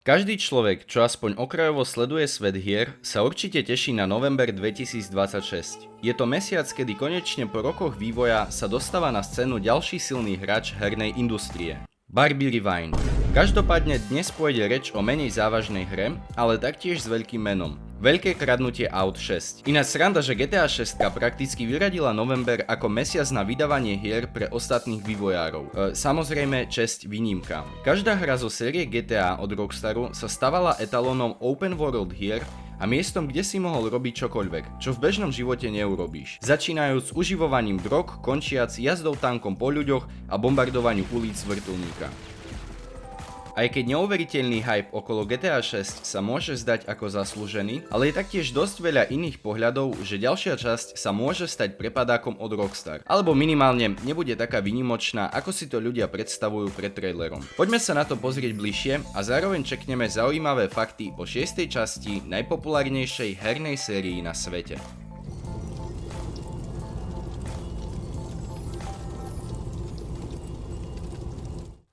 Každý človek, čo aspoň okrajovo sleduje svet hier, sa určite teší na november 2026. Je to mesiac, kedy konečne po rokoch vývoja sa dostáva na scénu ďalší silný hráč hernej industrie. Barbie Rewind. Každopádne dnes pôjde reč o menej závažnej hre, ale taktiež s veľkým menom. Veľké kradnutie aut 6. Ináč sranda, že GTA 6 prakticky vyradila november ako mesiac na vydávanie hier pre ostatných vývojárov. Samozrejme česť výnimka. Každá hra zo série GTA od Rockstaru sa stavala etalónom open world hier a miestom, kde si mohol robiť čokoľvek, čo v bežnom živote neurobíš. Začínajúc uživovaním drog, končiac jazdou tankom po ľuďoch a bombardovaniu ulic z vrtuľníka. Aj keď neuveriteľný hype okolo GTA 6 sa môže zdať ako zaslúžený, ale je taktiež dosť veľa iných pohľadov, že ďalšia časť sa môže stať prepadákom od Rockstar. Alebo minimálne nebude taká výnimočná, ako si to ľudia predstavujú pred trailerom. Poďme sa na to pozrieť bližšie a zároveň čekneme zaujímavé fakty o 6. časti najpopulárnejšej hernej sérii na svete.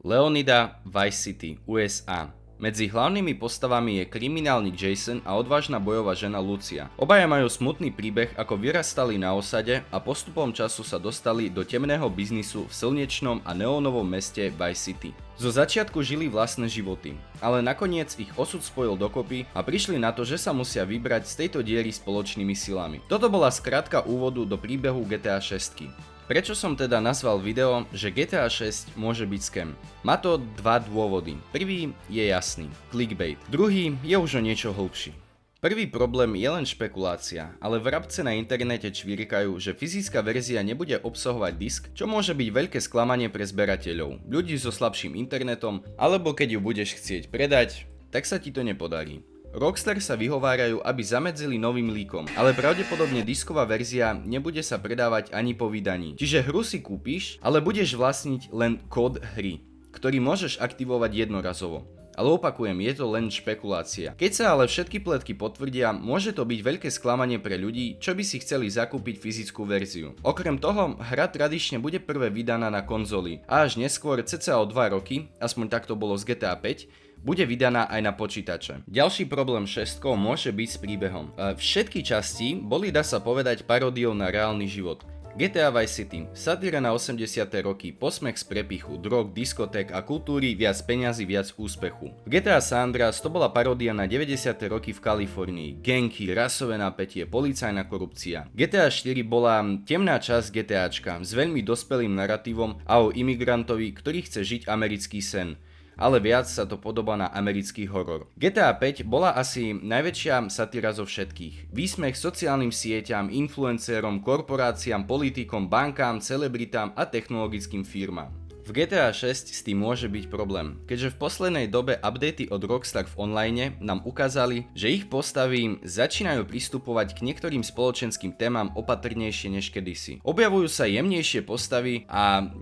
Leonida, Vice City, USA. Medzi hlavnými postavami je kriminálnik Jason a odvážna bojová žena Lucia. Obaja majú smutný príbeh, ako vyrastali na osade a postupom času sa dostali do temného biznisu v slnečnom a neónovom meste Vice City. Zo začiatku žili vlastné životy, ale nakoniec ich osud spojil dokopy a prišli na to, že sa musia vybrať z tejto diery spoločnými silami. Toto bola skrátka úvodu do príbehu GTA 6. Prečo som teda nazval video, že GTA 6 môže byť scam? Má to dva dôvody. Prvý je jasný, clickbait. Druhý je už o niečo hlbší. Prvý problém je len špekulácia, ale vrabce na internete čvirkajú, že fyzická verzia nebude obsahovať disk, čo môže byť veľké sklamanie pre zberateľov, ľudí so slabším internetom, alebo keď ju budeš chcieť predať, tak sa ti to nepodarí. Rockstar sa vyhovárajú, aby zamedzili novým líkom, ale pravdepodobne disková verzia nebude sa predávať ani po vydaní. Čiže hru si kúpiš, ale budeš vlastniť len kód hry, ktorý môžeš aktivovať jednorazovo. Ale opakujem, je to len špekulácia. Keď sa ale všetky pletky potvrdia, môže to byť veľké sklamanie pre ľudí, čo by si chceli zakúpiť fyzickú verziu. Okrem toho, hra tradične bude prvé vydaná na konzoli a až neskôr cca o 2 roky, aspoň takto bolo z GTA 5, bude vydaná aj na počítače. Ďalší problém 6 môže byť s príbehom. Všetky časti boli, dá sa povedať, paródiou na reálny život. GTA Vice City, satíra na 80. roky, posmech z prepichu, drog, diskoték a kultúry, viac peňazí, viac úspechu. V GTA San Andreas to bola paródia na 90. roky v Kalifornii, gangy, rasové napätie, policajná korupcia. GTA 4 bola temná časť GTAčka s veľmi dospelým naratívom a o imigrantovi, ktorý chce žiť americký sen. Ale viac sa to podobá na americký horor. GTA 5 bola asi najväčšia satíra zo všetkých. Výsmech sociálnym sieťam, influencerom, korporáciám, politikom, bankám, celebritám a technologickým firmám. V GTA 6 s tým môže byť problém, keďže v poslednej dobe updaty od Rockstar v online nám ukázali, že ich postavy začínajú pristupovať k niektorým spoločenským témam opatrnejšie než kedysi. Objavujú sa jemnejšie postavy a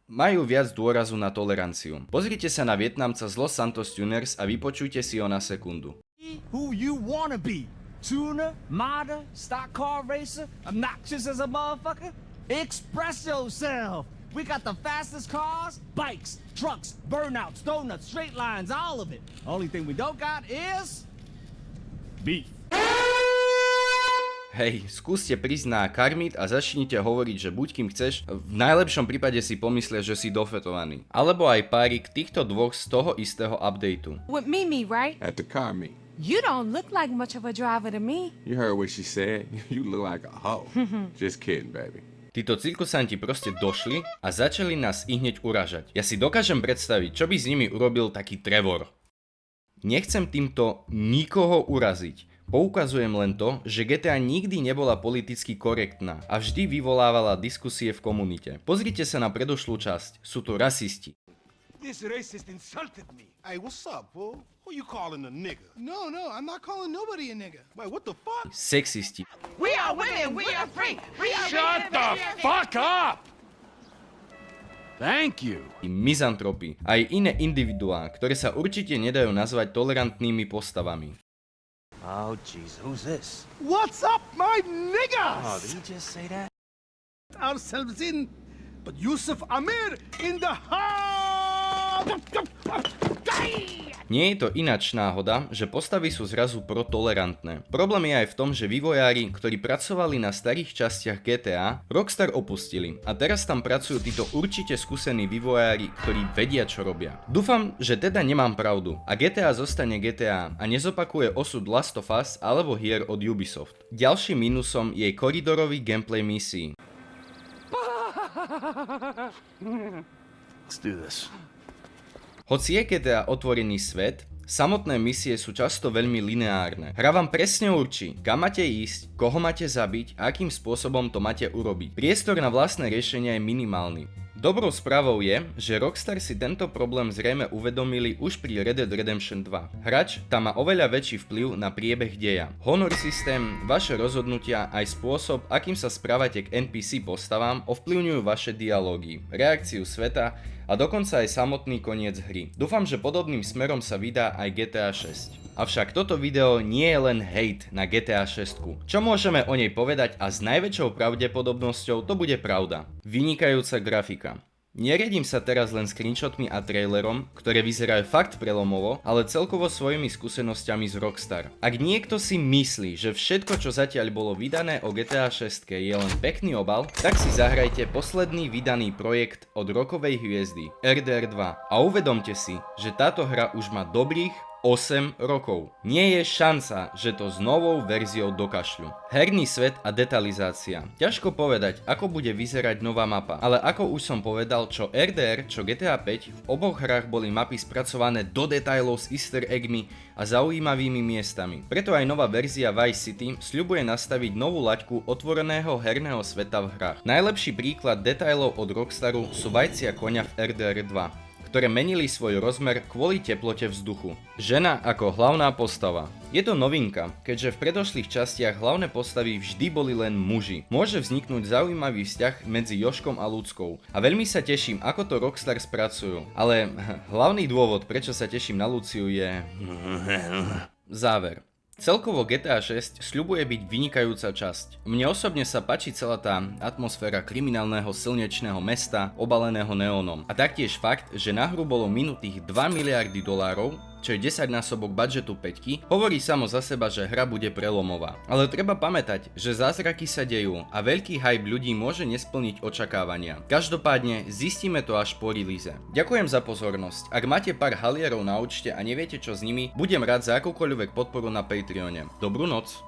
majú viac dôrazu na toleranciu. Pozrite sa na Vietnamca z Los Santos Tuners a vypočujte si ho na sekundu. Who you wanna be? Tuner, modder, stock car racer, obnoxious as a motherfucker? Express yourself! We got the fastest cars, bikes, trucks, burnouts, donuts, straight lines, all of it. Only thing we don't got is beef. Hej, skúste prísť na Karmit a začnite hovoriť, že buď kým chceš, v najlepšom prípade si pomyslia, že si dofetovaný. Alebo aj párik týchto dvoch z toho istého updateu. With Mimi, right? At the car meet. You don't look like much of a driver to me. You heard what she said. You look like a hoe. Just kidding, baby. Títo cirkusanti proste došli a začali nás ihneď uražať. Ja si dokážem predstaviť, čo by s nimi urobil taký Trevor. Nechcem týmto nikoho uraziť. Poukazujem len to, že GTA nikdy nebola politicky korektná a vždy vyvolávala diskusie v komunite. Pozrite sa na predošlú časť, sú to rasisti. This racist insulted me. Hey, what's up, fool? Who you calling a nigga? No, I'm not calling nobody a nigga. Wait, what the fuck? Sexisti. We are women, we are free. We are Shut the fuck up! Thank you. Mizantropy a aj iné individuá, ktoré sa určite nedajú nazvať tolerantnými postavami. Oh, jeez, who's this? What's up, my niggas? Oh, did he just say that? Ourselves in, but Yusuf Amir in the house! Nie je to ináč náhoda, že postavy sú zrazu protolerantné. Problém je aj v tom, že vývojári, ktorí pracovali na starých častiach GTA, Rockstar opustili a teraz tam pracujú títo určite skúsení vývojári, ktorí vedia, čo robia. Dúfam, že teda nemám pravdu a GTA zostane GTA a nezopakuje osud Last of Us alebo hier od Ubisoft. Ďalším mínusom je koridorový gameplay misií. Let's do this. Hoci je GTA otvorený svet, samotné misie sú často veľmi lineárne. Hra vám presne určí, kam máte ísť, koho máte zabiť a akým spôsobom to máte urobiť. Priestor na vlastné riešenia je minimálny. Dobrou správou je, že Rockstar si tento problém zrejme uvedomili už pri Red Dead Redemption 2. Hráč tam má oveľa väčší vplyv na priebeh deja. Honor systém, vaše rozhodnutia aj spôsob, akým sa správate k NPC postavám ovplyvňujú vaše dialógy, reakciu sveta a dokonca aj samotný koniec hry. Dúfam, že podobným smerom sa vydá aj GTA 6. Avšak toto video nie je len hate na GTA 6. Čo môžeme o nej povedať a s najväčšou pravdepodobnosťou to bude pravda. Vynikajúca grafika. Neriadím sa teraz len screenshotmi a trailerom, ktoré vyzerajú fakt prelomovo, ale celkovo svojimi skúsenosťami z Rockstar. Ak niekto si myslí, že všetko, čo zatiaľ bolo vydané o GTA 6 je len pekný obal, tak si zahrajte posledný vydaný projekt od rokovej hviezdy RDR 2 a uvedomte si, že táto hra už má dobrých 8 rokov. Nie je šanca, že to s novou verziou dokašľu. Herný svet a detalizácia. Ťažko povedať, ako bude vyzerať nová mapa, ale ako už som povedal, čo RDR, čo GTA 5, v oboch hrách boli mapy spracované do detailov s easter eggmi a zaujímavými miestami. Preto aj nová verzia Vice City sľubuje nastaviť novú laťku otvoreného herného sveta v hrách. Najlepší príklad detailov od Rockstaru sú vajcia koňa v RDR 2. Ktoré menili svoj rozmer kvôli teplote vzduchu. Žena ako hlavná postava. Je to novinka, keďže v predošlých častiach hlavné postavy vždy boli len muži. Môže vzniknúť zaujímavý vzťah medzi Joškom a Ľudskou. A veľmi sa teším, ako to Rockstar spracujú. Ale hlavný dôvod, prečo sa teším na Luciu je... záver. Celkovo GTA 6 sľubuje byť vynikajúca časť. Mne osobne sa páči celá tá atmosféra kriminálneho slnečného mesta, obaleného neónom. A taktiež fakt, že na hru bolo minutých 2 miliardy dolárov, čo je 10-násobok budžetu 5, hovorí samo za seba, že hra bude prelomová. Ale treba pamätať, že zázraky sa dejú a veľký hype ľudí môže nesplniť očakávania. Každopádne zistíme to až po release. Ďakujem za pozornosť. Ak máte pár halierov na účte a neviete čo s nimi, budem rád za akúkoľvek podporu na Patreone. Dobrú noc.